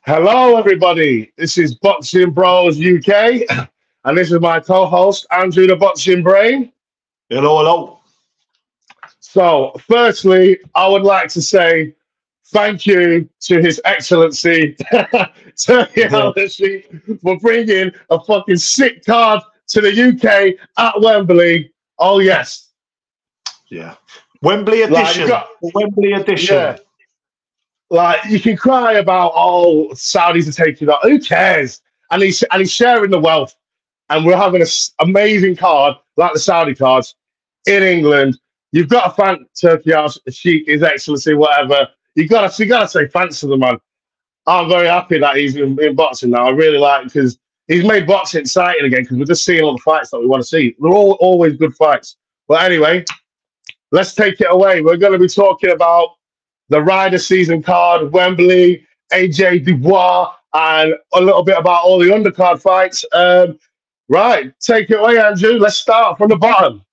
Hello, everybody. This is Boxing Bros UK, and this is my co-host Andrew the Boxing Brain. Hello, hello. So, firstly, I would like to say thank you to His Excellency Turkey Al-Sheikh for bringing a fucking sick card to the UK at Wembley. Oh yes, Yeah. Wembley edition. Wembley edition. Yeah. Like, you can cry about, oh, Saudis are taking that. Who cares? And he's sharing the wealth. And we're having an amazing card, like the Saudi cards, in England. You've got to thank Turkey Al-Sheikh, His Excellency, whatever. You gotta say thanks to the man. I'm very happy that he's in boxing now. I really like it because he's made boxing exciting again, because we're just seeing all the fights that we want to see. They're all always good fights. But anyway, let's take it away. We're going to be talking about the Ryder season card, Wembley, AJ Dubois, and a little bit about all the undercard fights. Right, take it away, Andrew. Let's start from the bottom.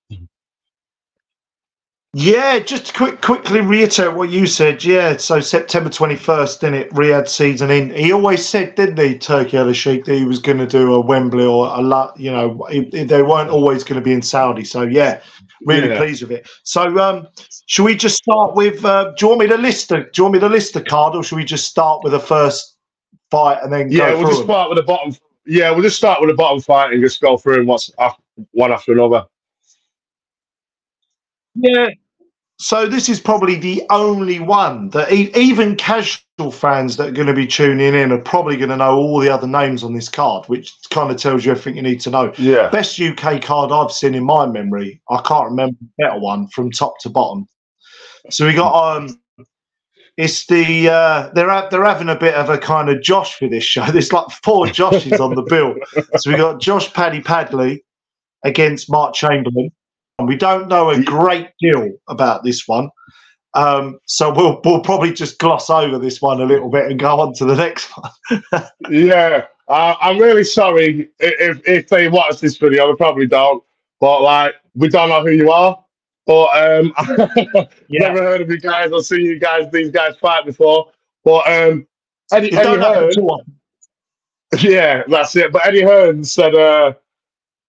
Yeah, just to quickly reiterate what you said. Yeah, so September 21st, didn't it? Riyadh season in. He always said, didn't he, Turkey Al-Sheikh, that he was going to do a Wembley or a lot. You know, they weren't always going to be in Saudi. So yeah, really pleased with it. So should we just start with? Do you want me to list the card, or should we just start with the first fight and then go we'll just start with the bottom. Yeah, we'll just start with the bottom fight and just go through one after another. Yeah. So this is probably the only one that even casual fans that are going to be tuning in are probably going to know all the other names on this card, which kind of tells you everything you need to know. Yeah. Best UK card I've seen in my memory. I can't remember a better one from top to bottom. So we got it's the they're having a bit of a kind of Josh for this show. There's like 4 Joshes on the bill. So we got Josh Paddy Padley against Mark Chamberlain. We don't know a great deal about this one, so we'll probably just gloss over this one a little bit and go on to the next one. Yeah, I'm really sorry if they watch this video. They probably don't, but like, we don't know who you are. But never heard of you guys or seen these guys fight before. But Eddie Hearn, yeah, that's it. But Eddie Hearn said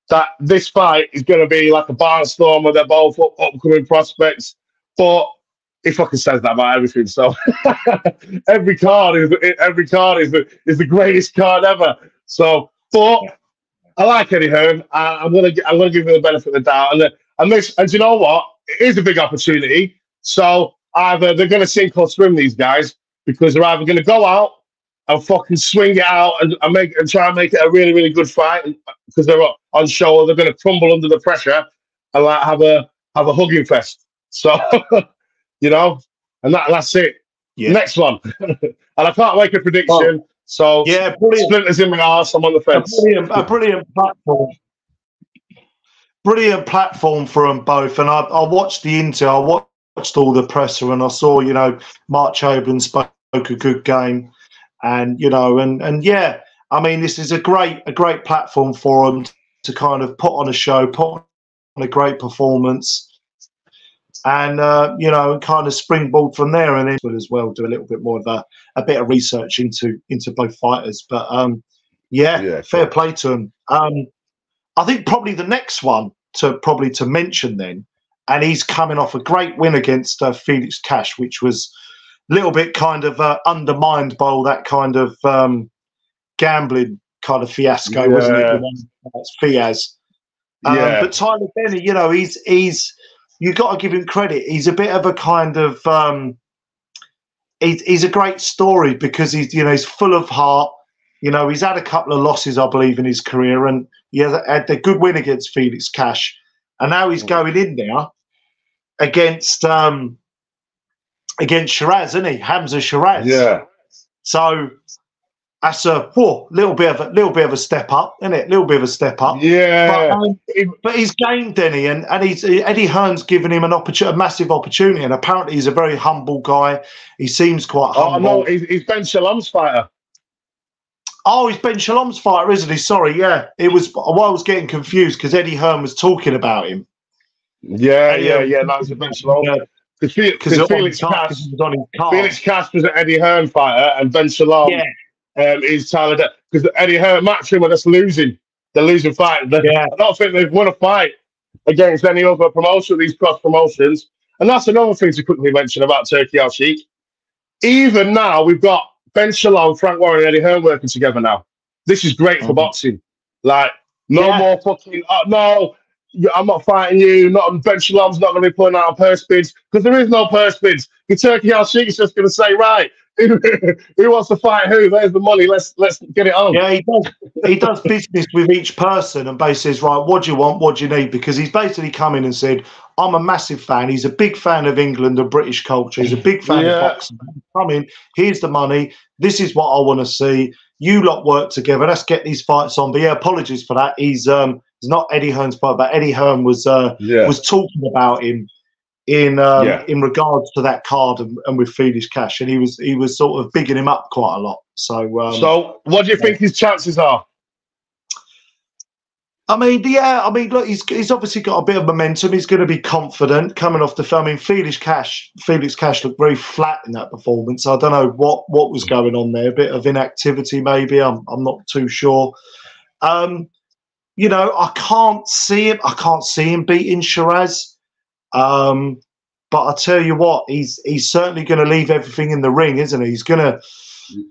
that this fight is going to be like a barnstormer. They're both upcoming prospects, but he fucking says that about everything. So every card is the greatest card ever. So, but I like Eddie Hearn. I'm gonna give him the benefit of the doubt. And do you know what? It is a big opportunity. So either they're going to sink or swim, these guys, because they're either going to go out and fucking swing it out and try and make it a really, really good fight because they're on show, or they're going to crumble under the pressure and like have a hugging fest. So, you know, and that's it. Yeah. Next one. And I can't make a prediction. So yeah, splinters in my arse. I'm on the fence. A brilliant platform. Brilliant platform for them both. And I watched the I watched all the presser, and I saw, you know, Mark Chamberlain spoke a good game. And, you know, and yeah, I mean, this is a great platform for them to kind of put on a show, put on a great performance, and, you know, kind of springboard from there, and then as well do a little bit more of a bit of research into both fighters. But, yeah, fair play to them. I think probably the next one to mention then, and he's coming off a great win against Felix Cash, which was little bit kind of undermined by all that kind of gambling kind of fiasco, wasn't it? That's Fiaz. But Tyler Benny, you know, he's you got to give him credit. He's a bit of a kind of he's a great story because he's full of heart. You know, he's had a couple of losses, I believe, in his career, and he had a good win against Felix Cash, and now he's going in there against Shiraz, isn't he? Hamza Shiraz. Yeah. So that's a little bit of a step up, isn't it? A little bit of a step up. Yeah. But he's game, Denny, and Eddie Hearn's given him a massive opportunity, and apparently he's a very humble guy. He seems quite humble. Oh no, he's Ben Shalom's fighter. Oh, he's Ben Shalom's fighter, isn't he? Sorry, yeah. I was getting confused because Eddie Hearn was talking about him. Yeah. That's Ben Shalom. Yeah. Because Felix Cash was an Eddie Hearn fighter, and Ben Shalom is Tyler because Eddie Hearn match him are just losing. They're losing fight. Yeah. I don't think they've won a fight against any other promotion, these cross promotions. And that's another thing to quickly mention about Turkey Al Sheikh. Even now, we've got Ben Shalom, Frank Warren, and Eddie Hearn working together now. This is great for boxing. Like, no more fucking, no, I'm not fighting you. Not Ben Shalom's not going to be putting out purse bids because there is no purse bids. The Turkey Al Sheikh is just going to say, right, who wants to fight who? There's the money. Let's get it on. Yeah, he does business with each person and basically says, right, what do you want? What do you need? Because he's basically come in and said, I'm a massive fan. He's a big fan of England and British culture. He's a big fan of boxing. Come in, here's the money. This is what I want to see. You lot work together. Let's get these fights on. But yeah, apologies for that. He's not Eddie Hearn's fight, but Eddie Hearn was talking about him in regards to that card and with Felix Cash, and he was sort of bigging him up quite a lot. So what do you think his chances are? I mean, look, he's obviously got a bit of momentum. He's going to be confident coming off the film. I mean, Felix Cash looked very flat in that performance. I don't know what was going on there. A bit of inactivity, maybe. I'm not too sure. You know, I can't see him beating Shiraz. But I tell you what, he's certainly going to leave everything in the ring, isn't he?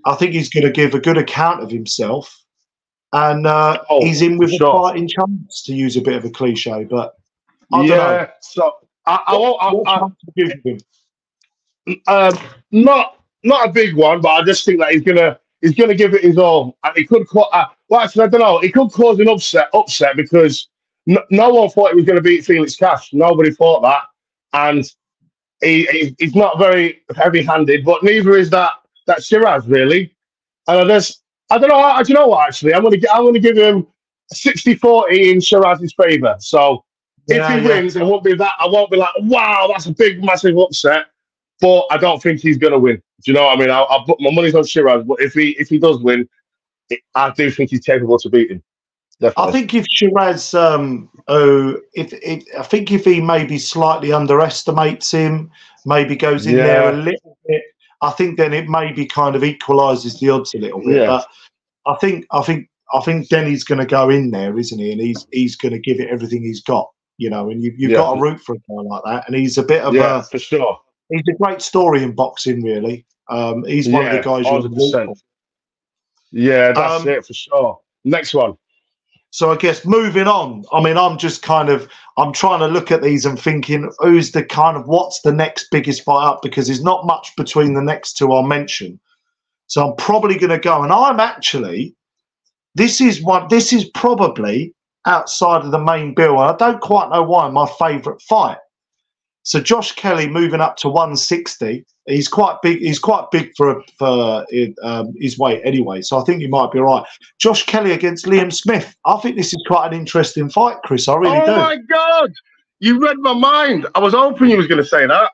I think he's going to give a good account of himself. And he's in with a fighting chance, to use a bit of a cliche, but I don't know. So not a big one, but I just think that he's gonna give it his all. And he could actually I don't know. He could cause an upset because no one thought he was going to beat Felix Cash. Nobody thought that, and he's not very heavy-handed, but neither is that Shiraz really. And I don't know. Do you know what? Actually, I'm gonna give him 60-40 in Shiraz's favour. So if he wins, it won't be that. I won't be like, wow, that's a big, massive upset. But I don't think he's gonna win. Do you know what I mean? I'll put my money's on Shiraz. But if he does win, I do think he's capable to beat him. Definitely. I think if Shiraz, I think if he maybe slightly underestimates him, maybe goes in there a little bit, I think then it maybe kind of equalises the odds a little bit. Yeah. But I think Denny's going to go in there, isn't he? And he's going to give it everything he's got, you know. And you've got to root for a guy like that. And he's a bit of a for sure. He's a great story in boxing, really. He's one of the guys you're root for. Yeah, that's it for sure. Next one. So I guess moving on. I mean, I'm trying to look at these and thinking, what's the next biggest fight up? Because there's not much between the next two I'll mention. So I'm probably going to go. And this is probably outside of the main bill. And I don't quite know why, my favourite fight. So Josh Kelly moving up to 160. He's quite big. He's quite big for his weight anyway. So I think he might be all right. Josh Kelly against Liam Smith. I think this is quite an interesting fight, Chris. I really do. Oh my God! You read my mind. I was hoping you was going to say that.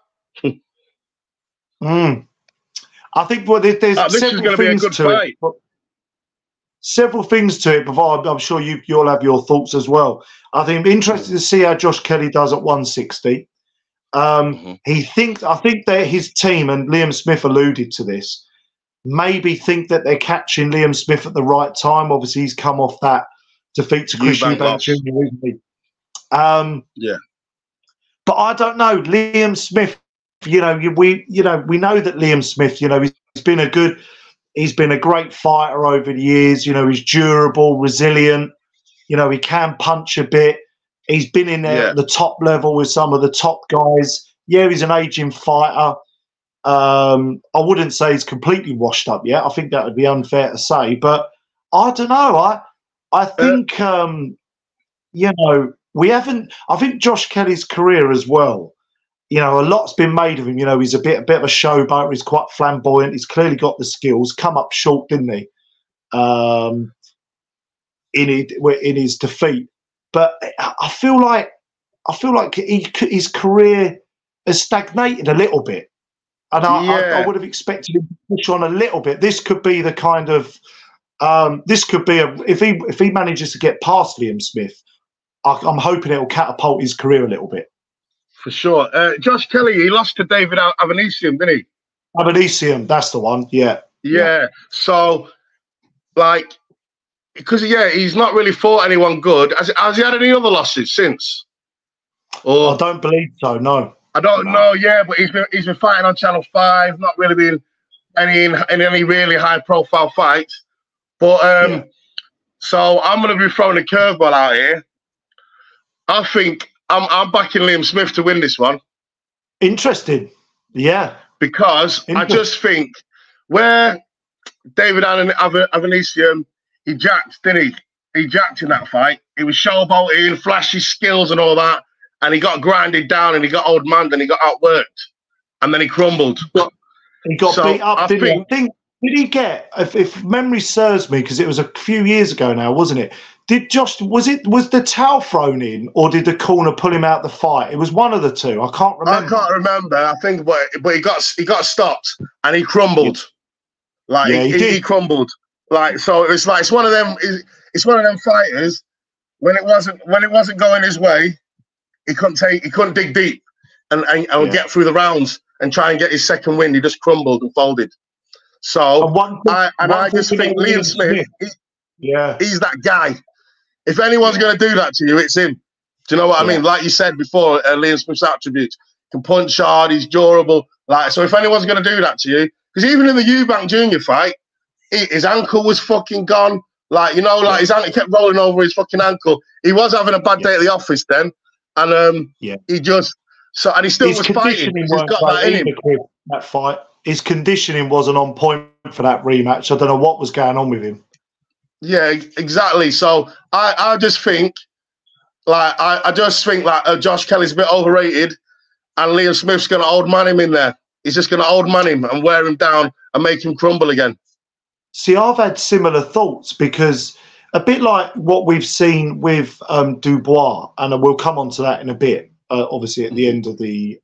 I think there's several things to it. Several things to it. Before I'm sure you'll have your thoughts as well. I think I'm interested to see how Josh Kelly does at 160. I think that his team, and Liam Smith alluded to this, maybe think that they're catching Liam Smith at the right time. Obviously, he's come off that defeat to Chris Eubank Jr., isn't he? But I don't know. Liam Smith, we know that Liam Smith, he's been a great fighter over the years. You know, he's durable, resilient. You know, he can punch a bit. He's been in there at the top level with some of the top guys. Yeah, he's an aging fighter. I wouldn't say he's completely washed up yet. I think that would be unfair to say. But I don't know. I think, we haven't... I think Josh Kelly's career as well, you know, a lot's been made of him. You know, he's a bit of a showboater. He's quite flamboyant. He's clearly got the skills. Come up short, didn't he, in his defeat. But I feel like his career has stagnated a little bit, and I would have expected him to push on a little bit. This could be the kind of if he manages to get past Liam Smith, I'm hoping it will catapult his career a little bit. For sure. Josh Kelly, he lost to David Avanesian, didn't he? Avanesian, that's the one. Yeah. So like, because he's not really fought anyone good. Has he had any other losses since? Or I don't believe so. No, I don't know. Yeah, but he's been fighting on Channel 5, not really been in any really high profile fights. But so I'm going to be throwing a curveball out here. I think I'm backing Liam Smith to win this one. Interesting. Yeah. Because I just think where David Avanesium, he jacked, didn't he? He jacked in that fight. He was showboating, flashy skills and all that. And he got grinded down and he got old man and he got outworked. And then he crumbled. He got beat up, didn't he? Did he get, if memory serves me, because it was a few years ago now, wasn't it? Was the towel thrown in, or did the corner pull him out the fight? It was one of the two. I can't remember. I can't remember. I think, but he got stopped and he crumbled. Like he crumbled. Like, so it's one of them. It's one of them fighters. When it wasn't going his way, he couldn't dig deep and get through the rounds and try and get his second win. He just crumbled and folded. So I just think Liam Smith, he's that guy. If anyone's going to do that to you, it's him. Do you know what I mean? Like you said before, Liam Smith's attributes: can punch hard, he's durable. Like, so if anyone's going to do that to you, because even in the Eubank Junior fight, his ankle was fucking gone. Like, you know, like his ankle kept rolling over his fucking ankle. He was having a bad day at the office then, and he just and he still was fighting. He's got that in him. That fight. His conditioning wasn't on point for that rematch. I don't know what was going on with him. Yeah, exactly. So I just think, Josh Kelly's a bit overrated, and Liam Smith's going to old man him in there. He's just going to old man him and wear him down and make him crumble again. See, I've had similar thoughts, because a bit like what we've seen with Dubois, and we'll come on to that in a bit. Obviously, at the end of the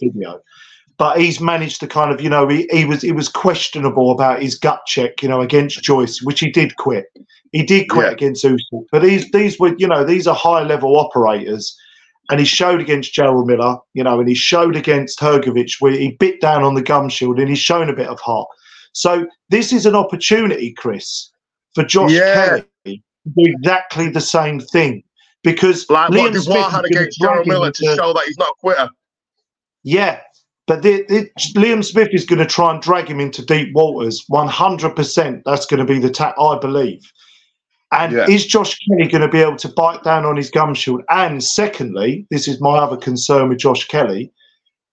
video. But he's managed to kind of, he was questionable about his gut check, against Joyce, which he did quit. He did quit against Usyk. But these were, these are high level operators, and he showed against Jarrell Miller, and he showed against Hrgovic, where he bit down on the gum shield, and he's shown a bit of heart. So this is an opportunity, Chris, for Josh Kelly to do exactly the same thing, because like Liam what Dubois had against Jarrell Miller to show that he's not a quitter. Yeah. But Liam Smith is going to try and drag him into deep waters. 100%. That's going to be the I believe. And is Josh Kelly going to be able to bite down on his gum shield? And secondly, this is my other concern with Josh Kelly,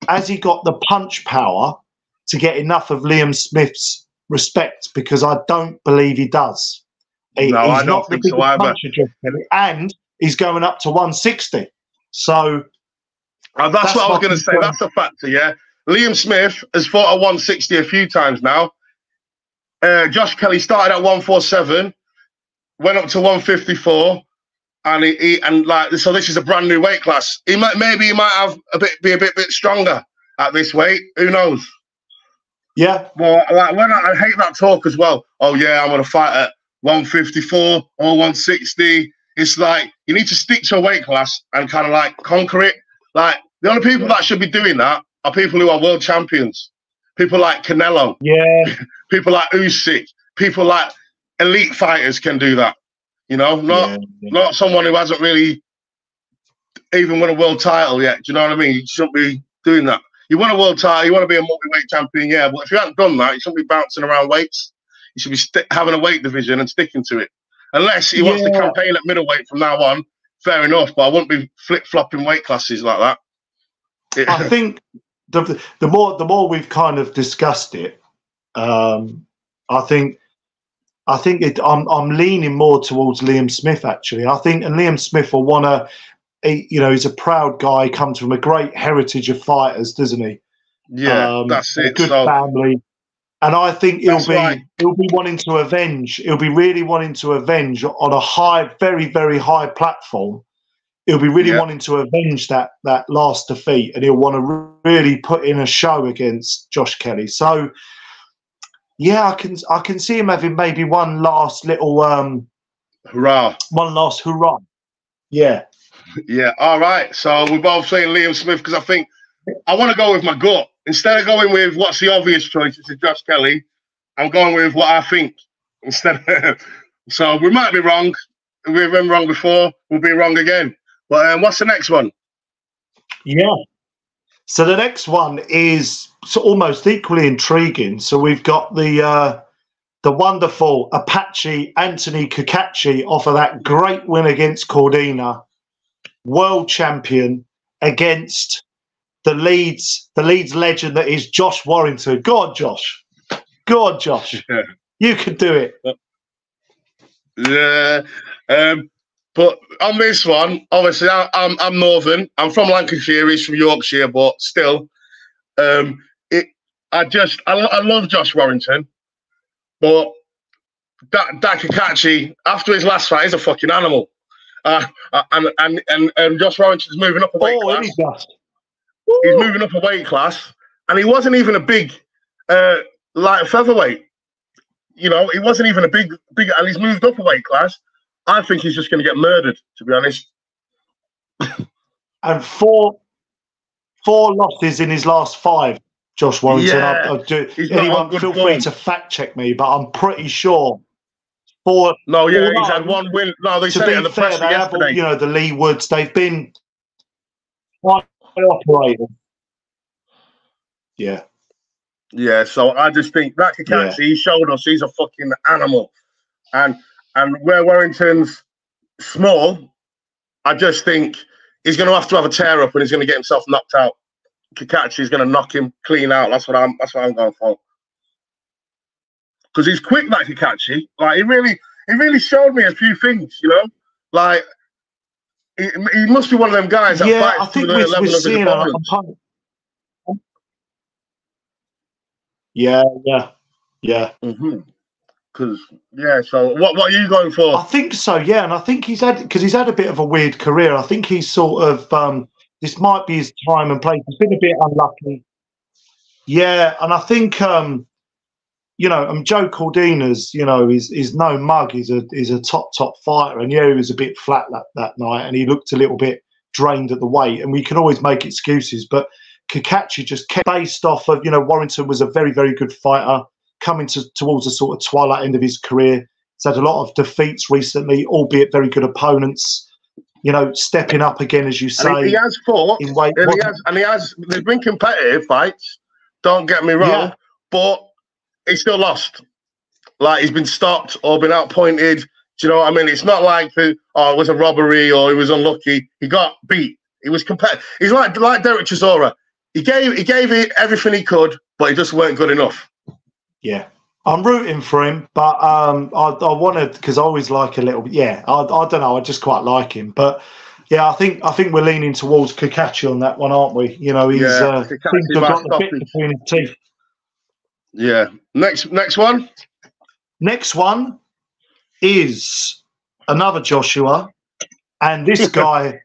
has he got the punch power to get enough of Liam Smith's respect? Because I don't believe he does. He's I don't not think the so either. puncher, Josh Kelly, and he's going up to 160. So that's what I was going to say. That's a factor, yeah. Liam Smith has fought at 160 a few times now. Josh Kelly started at 147, went up to 154, and so this is a brand new weight class. He might have be a bit stronger at this weight. Who knows? Yeah. Well, I hate that talk as well. Oh yeah, I'm going to fight at 154 or 160. It's like you need to stick to a weight class and kind of like conquer it. Like the only people that should be doing that are people who are world champions. People like Canelo. Yeah. People like Usyk. People like elite fighters can do that. Not someone who hasn't really even won a world title yet. Do you know what I mean? You shouldn't be doing that. You won a world title, you want to be a multi-weight champion, yeah. But if you haven't done that, you shouldn't be bouncing around weights. You should be having a weight division and sticking to it. Unless he wants to campaign at middleweight from now on, fair enough. But I wouldn't be flip-flopping weight classes like that. I think the more we've kind of discussed it, I think I'm leaning more towards Liam Smith, actually. I think, and Liam Smith will want to, he's a proud guy, comes from a great heritage of fighters, doesn't he? Yeah, that's it. A good family. And I think he'll be wanting to avenge. He'll be really wanting to avenge on a very, very high platform. He'll be really wanting to avenge that last defeat, and he'll want to really put in a show against Josh Kelly. So, yeah, I can see him having maybe one last little hurrah. One last hurrah. Yeah. Yeah. All right. So we're both saying Liam Smith, because I think I want to go with my gut. Instead of going with what's the obvious choice, which is Josh Kelly, I'm going with what I think instead. So we might be wrong. We've been wrong before. We'll be wrong again. But what's the next one? Yeah. So the next one is almost equally intriguing. So we've got the wonderful Apache Anthony Cacace off of that great win against Cordina, world champion, against the Leeds legend that is Josh Warrington. Go on, Josh. Go on, Josh. Yeah. You can do it. Yeah. But on this one, obviously, I'm Northern. I'm from Lancashire. He's from Yorkshire, but still, I love Josh Warrington, but that Cacace, after his last fight, is a fucking animal. And Josh Warrington's moving up a weight class. He's moving up a weight class, and he wasn't even a big light featherweight. You know, he wasn't even a big, and he's moved up a weight class. I think he's just going to get murdered, to be honest. And four losses in his last 5, Josh Warrington. Yeah, anyone feel free to fact check me, but I'm pretty sure. He's had 1 win. No, they said it in the press yesterday. You know, the Lee Woods, they've been operated. Yeah. Yeah, so I just think that Cacace, he showed us he's a fucking animal. And where Warrington's small, I just think he's going to have a tear up and he's going to get himself knocked out. Cacace is going to knock him clean out. That's what I'm going for. Because he's quick, that Cacace. Like he really showed me a few things, you know. Like he must be one of them guys that fights I think to the level of his opponents. Yeah. Mm-hmm. So what are you going for? I think so, yeah, and I think he's had a bit of a weird career. I think he's sort of this might be his time and place. He's been a bit unlucky. Yeah, and I think Joe Cordina's, is no mug. He's a top fighter, and he was a bit flat that night, and he looked a little bit drained at the weight. And we can always make excuses, but Cacace just kept based off of Warrington was a very, very good fighter. Coming towards the sort of twilight end of his career. He's had a lot of defeats recently, albeit very good opponents. Stepping up again, as you say. And he has fought. There's been competitive fights. Don't get me wrong, but he still lost. Like he's been stopped or been outpointed. Do you know what I mean? It's not like it was a robbery or he was unlucky. He got beat. He was competitive. He's like Derek Chisora. He gave it everything he could, but he just weren't good enough. Yeah, I'm rooting for him, but I wanted, because I always like a little bit. Yeah, I don't know. I just quite like him, but yeah, I think we're leaning towards Cacace on that one, aren't we? He's got the bit between his teeth. Yeah. Next one. Next one is another Joshua, and this guy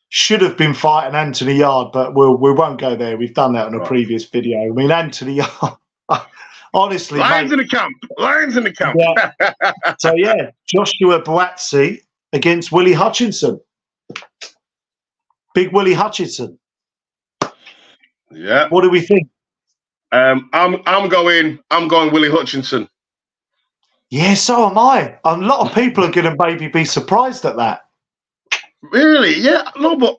should have been fighting Anthony Yard, but we won't go there. We've done that in a previous video. I mean, Anthony Yard. Honestly, Lions in the camp. Yeah. So yeah, Joshua Buatsi against Willie Hutchinson. Big Willie Hutchinson. Yeah. What do we think? I'm going Willie Hutchinson. Yeah, so am I. A lot of people are going to maybe be surprised at that. Really? Yeah. No, but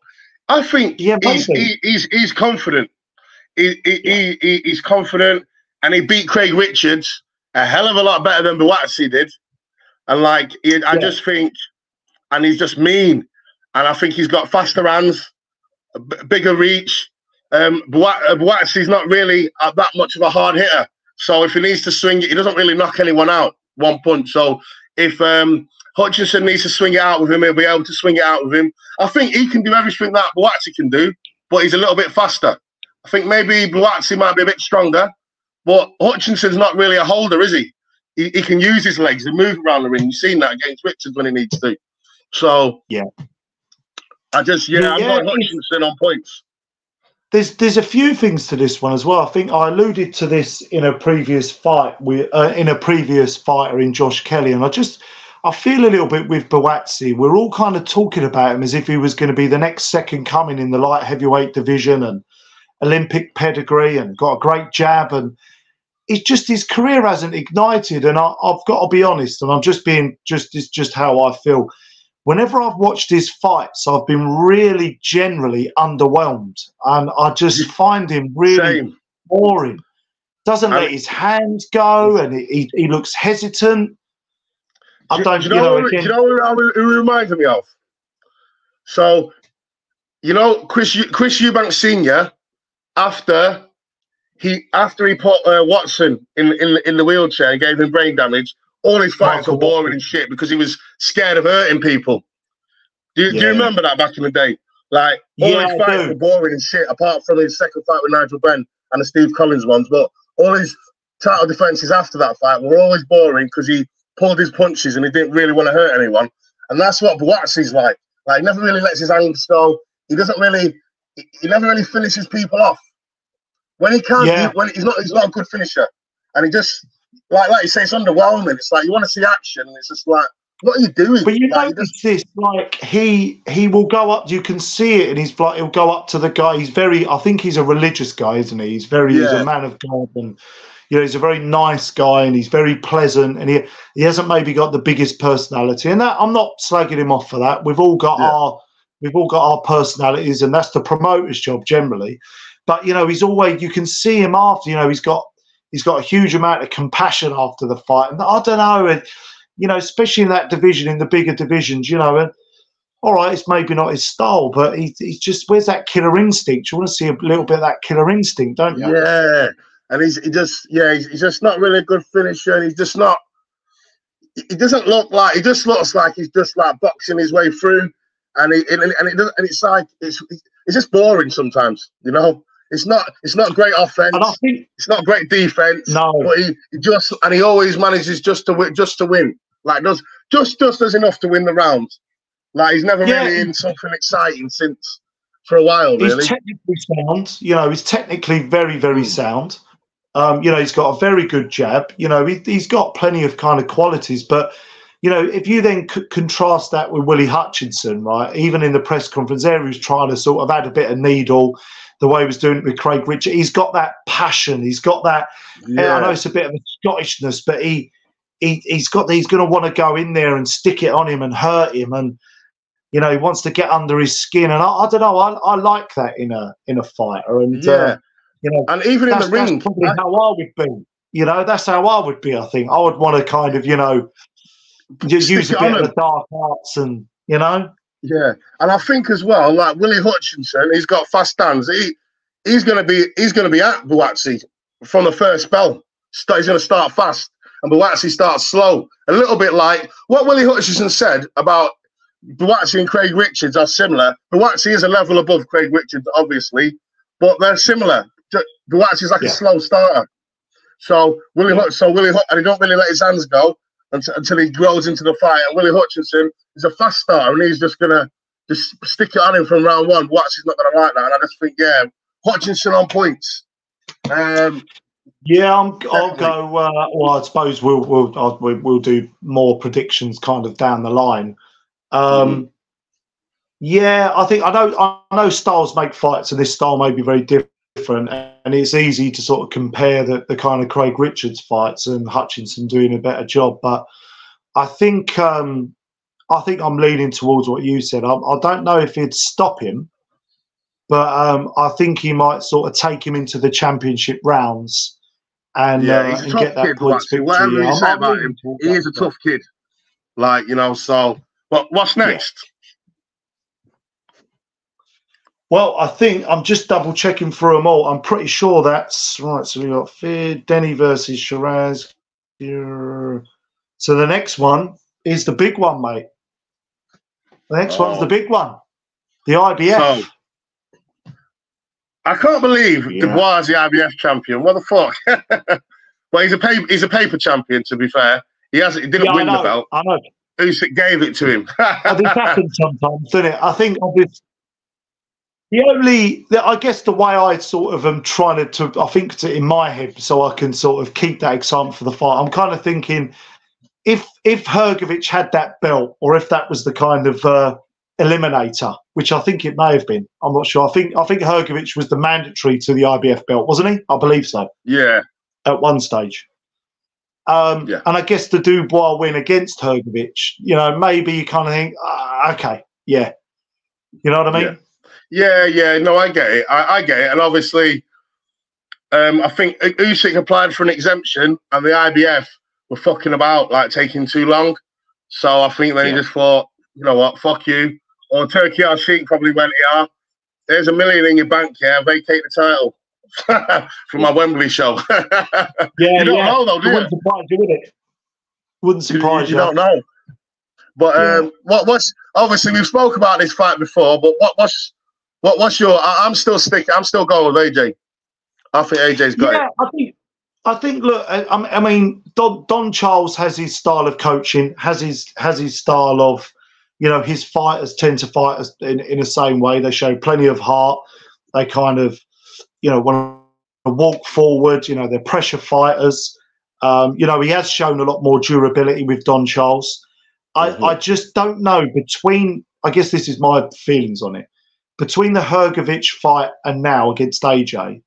I think he's confident. He's confident. And he beat Craig Richards a hell of a lot better than Buatsi did. And I just think, and he's just mean. And I think he's got faster hands, bigger reach. Buatsi's not really that much of a hard hitter. So if he needs to swing it, he doesn't really knock anyone out one punch. So if Hutchinson needs to swing it out with him, he'll be able to swing it out with him. I think he can do everything that Buatsi can do, but he's a little bit faster. I think maybe Buatsi might be a bit stronger. But Hutchinson's not really a holder, is he? He can use his legs and move around the ring. You've seen that against Richards when he needs to. So I'm going Hutchinson on points. There's a few things to this one as well. I think I alluded to this in a previous fight in a previous fighter in Josh Kelly, and I feel a little bit with Buatsi. We're all kind of talking about him as if he was going to be the next second coming in the light heavyweight division and Olympic pedigree and got a great jab. And it's just his career hasn't ignited. And I've got to be honest, and I'm just being it's just how I feel. Whenever I've watched his fights, I've been really generally underwhelmed, and I just find him really boring. Doesn't let his hands go, and he looks hesitant. I don't, do you know who he reminds me of? So, you know, Chris Eubanks Sr. after he put Watson in the wheelchair and gave him brain damage, all his fights were boring and shit because he was scared of hurting people. Do you remember that back in the day? Like, all his fights were boring and shit, apart from his second fight with Nigel Benn and the Steve Collins ones. But all his title defences after that fight were always boring because he pulled his punches and he didn't really want to hurt anyone. And that's what Buatsi's like. Like, never really lets his hands go. He never really finishes people off. When he can, he's not a good finisher. And he just, like you say, it's underwhelming. It's like, you want to see action, and it's just like, what are you doing? But you notice this, like, he will go up, you can see it, and he'll go up to the guy. I think he's a religious guy, isn't he? He's a man of God, and, you know, he's a very nice guy, and he's very pleasant, and he hasn't maybe got the biggest personality. And that, I'm not slagging him off for that. We've all got our personalities, and that's the promoter's job generally. But, you know, you can see him after, you know, he's got a huge amount of compassion after the fight. And I don't know, you know, especially in that division, in the bigger divisions, you know, and all right, it's maybe not his style, but he's just, where's that killer instinct? You want to see a little bit of that killer instinct, don't you? Yeah. And he's just not really a good finisher. He's just not, he doesn't look like, he just looks like he's just like boxing his way through. And it's like, it's just boring sometimes, you know. It's not great offense. And I think it's not great defense. No, but he always manages just to win. Like just does enough to win the round. Like, he's never really in something exciting for a while. Really, he's technically sound. You know, he's technically very, very sound. You know, he's got a very good jab. You know, he's got plenty of kind of qualities. But, you know, if you then contrast that with Willie Hutchinson, right? Even in the press conference there, he was trying to sort of add a bit of needle. The way he was doing it with Craig Richard, he's got that passion. He's got that. I know it's a bit of a Scottishness, but he's going to want to go in there and stick it on him and hurt him, and, you know, he wants to get under his skin. And I don't know. I like that in a fighter. And you know, and even in the ring, that's probably how I would be. You know, that's how I would be. I think I would want to kind of, you know, use a bit of the dark arts, and, you know. Yeah, and I think as well, like Willie Hutchinson, he's got fast hands. He's going to be at Buatsi from the first bell. He's going to start fast, and Buatsi starts slow. A little bit like what Willie Hutchinson said about Buatsi and Craig Richards are similar. Buatsi is a level above Craig Richards, obviously, but they're similar. Buatsi is like a slow starter. So Willie and he don't really let his hands go until he grows into the fight. And Willie Hutchinson is a fast starter, and he's just gonna stick it on him from round one. Buatsi's not gonna like that, and I just think, Hutchinson on points. I'll go. Well, I suppose we'll do more predictions kind of down the line. Yeah, I know styles make fights, and this style may be very different, and it's easy to sort of compare the kind of Craig Richards fights and Hutchinson doing a better job. But I think I'm leaning towards what you said. I don't know if he'd stop him, but I think he might sort of take him into the championship rounds and get that points victory. Whatever you say about him, he is a tough kid. Like, you know, so. But what's next? Yeah. Well, I think I'm just double checking through them all. I'm pretty sure that's right. So we got Denny versus Shiraz. So the next one is the big one, mate. The next one's the big one, the IBF. So, I can't believe Dubois is the IBF champion. What the fuck? Well, he's a paper champion. To be fair, he didn't win the belt. I know. Usyk gave it to him. This happens sometimes, doesn't it? I think I guess the way I sort of am trying to I think in my head, so I can sort of keep that excitement for the fight. I'm kind of thinking, if Hrgovic had that belt, or if that was the kind of eliminator, which I think it may have been, I'm not sure. I think Hrgovic was the mandatory to the IBF belt, wasn't he? I believe so. Yeah. at one stage. And I guess the Dubois win against Hrgovic, maybe you kind of think, okay, yeah. You know what I mean? Yeah. No, I get it. I get it. And obviously, I think Usyk applied for an exemption and the IBF were fucking about, like taking too long. So I think they just thought, you know what, fuck you. Or Turkey Al-Sheikh probably went, yeah, there's $1 million in your bank, vacate the title for my Wembley show. You don't know though, do you? Wouldn't surprise you, would it? Wouldn't surprise you. You don't know. But what's obviously we've spoke about this fight before, but what's your? I'm still going with AJ. I think AJ's got it. I think. Look, I mean, Don Charles has his style of coaching, has his style of, his fighters tend to fight in the same way. They show plenty of heart. They kind of, want to walk forward. They're pressure fighters. He has shown a lot more durability with Don Charles. I just don't know I guess this is my feelings on it. Between the Hrgovic fight and now against AJ,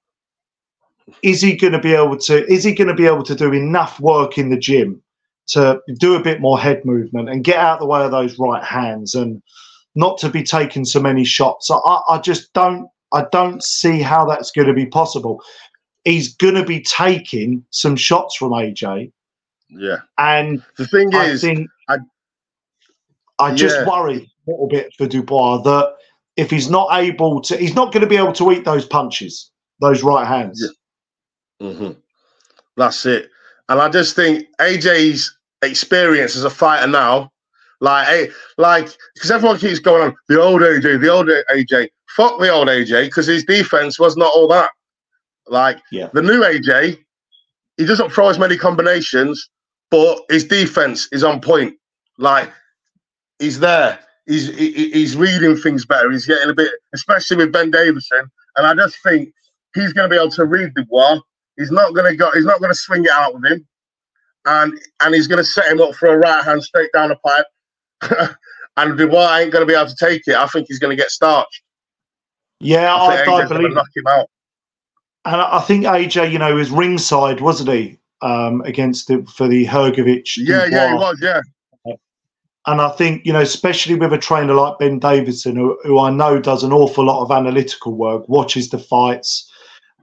is he going to be able to do enough work in the gym to do a bit more head movement and get out of the way of those right hands and not to be taking so many shots? I just don't see how that's going to be possible. He's going to be taking some shots from AJ. Yeah. And the thing is, I just worry a little bit for Dubois that if he's not going to be able to eat those punches, those right hands. Yeah. That's it. And I just think AJ's experience as a fighter now, because everyone keeps going on the old AJ. Fuck the old AJ, because his defense was not all that. The new AJ, he doesn't throw as many combinations, but his defense is on point. He's there. He's reading things better. He's getting a bit, especially with Ben Davison. And I just think he's going to be able to read Dubois. He's not going to swing it out with him, and he's going to set him up for a right hand straight down the pipe. And Dubois ain't going to be able to take it. I think he's going to get starched. Yeah, I believe knock him out. And I think AJ, was ringside, wasn't he, against for the Hrgovic? Yeah, he was. Yeah. And I think, especially with a trainer like Ben Davison, who I know does an awful lot of analytical work, watches the fights.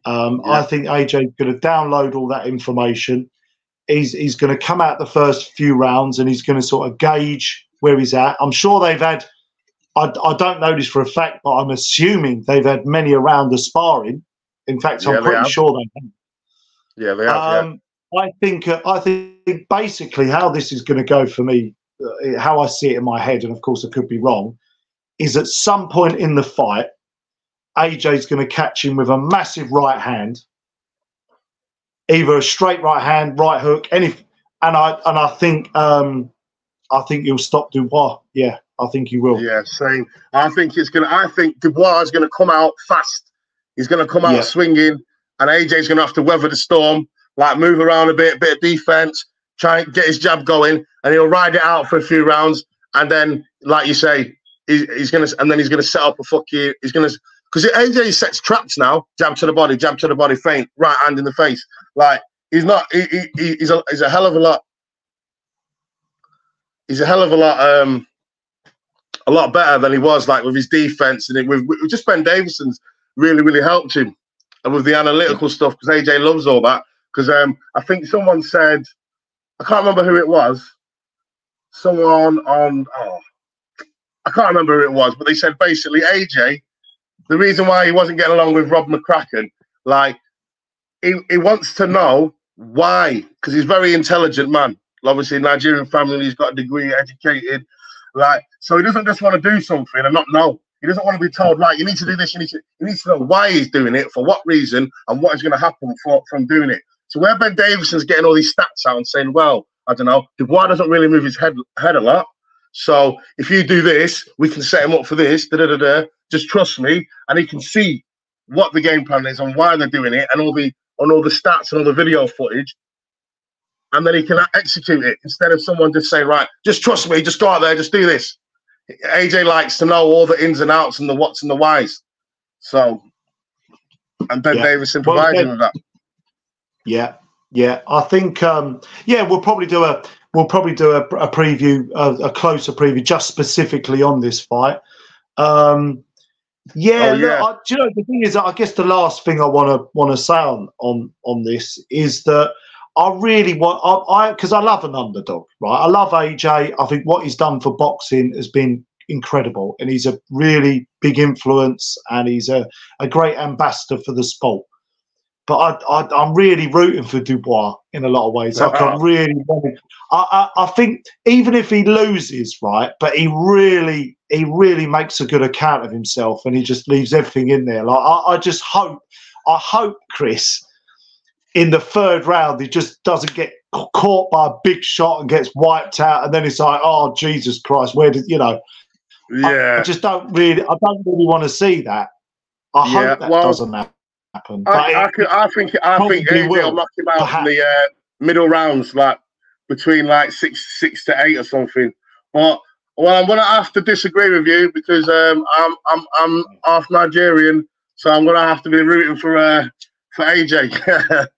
I think AJ's going to download all that information. He's going to come out the first few rounds and he's going to sort of gauge where he's at. I'm sure they've had, I don't know this for a fact, but I'm assuming they've had many a round of sparring. In fact, I'm pretty sure they have. Yeah, they have. I think basically how this is going to go for me, how I see it in my head, and of course I could be wrong, is at some point in the fight, AJ's going to catch him with a massive right hand, either a straight right hand, right hook, and I think he'll stop Dubois. Yeah, I think he will. Yeah, same. I think Dubois is going to come out fast. He's going to come out swinging, and AJ's going to have to weather the storm, move around a bit of defense, try and get his jab going, and he'll ride it out for a few rounds, and then, like you say, he's going to set up a fucking. He's going to. Because AJ sets traps now, jab to the body, feint, right hand in the face. He's a hell of a lot. He's a hell of a lot better than he was with his defense, and with just Ben Davison's really helped him, and with the analytical stuff, because AJ loves all that. Because I think someone said, I can't remember who it was. Someone I can't remember who it was, but they said basically AJ. The reason why he wasn't getting along with Rob McCracken, he wants to know why, because he's a very intelligent man. Obviously, Nigerian family, he's got a degree, educated. So he doesn't just want to do something and not know. He doesn't want to be told, you need to do this. He needs to know why he's doing it, for what reason, and what is going to happen from doing it. So where Ben Davison's getting all these stats out and saying, well, I don't know, Dubois doesn't really move his head a lot. So if you do this, we can set him up for this, just trust me, and he can see what the game plan is and why they're doing it, and all the stats and all the video footage, and then he can execute it instead of someone just saying, right, just trust me, just go out there, just do this. AJ likes to know all the ins and outs and the whats and the whys. So, and Ben Davison provides him with that. Yeah, Yeah, I think we'll probably do a preview, a closer preview, just specifically on this fight. Yeah, Oh look, yeah. do you know the thing is? I guess the last thing I want to say on this is that I really want because I love an underdog, right? I love AJ. I think what he's done for boxing has been incredible, and he's a really big influence, and he's a great ambassador for the sport. But I'm really rooting for Dubois in a lot of ways. Like I really want him. I think even if he loses, right, but he really makes a good account of himself, and he just leaves everything in there. Like I hope, Chris, in the third round, he just doesn't get caught by a big shot and gets wiped out, and then it's like, oh Jesus Christ, where did you know? Yeah, I don't really want to see that. I hope that doesn't happen. I think AJ will knock him out in the middle rounds, like between like six to 8 or something. But I'm gonna have to disagree with you because I'm half Nigerian, so I'm gonna have to be rooting for AJ.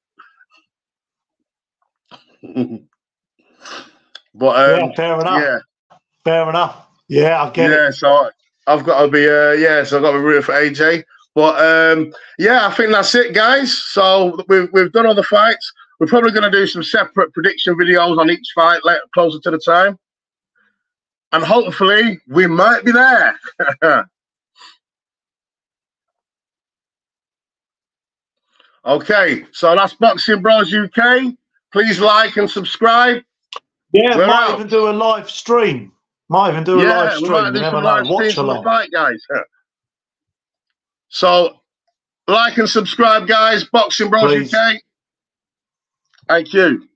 But yeah, fair enough. Yeah, fair enough. Yeah, I get it. Yeah, so I've got to be so I've got to be rooting for AJ. But yeah, I think that's it, guys. So we've done all the fights. We're probably going to do some separate prediction videos on each fight later, closer to the time, and hopefully we might be there. Okay, so that's Boxing Bros UK. Please like and subscribe. Yeah, might even do a live stream. Might even do a live stream. We might do some live streams for the fight, guys. So, like and subscribe, guys. Boxing Bros UK. Thank you.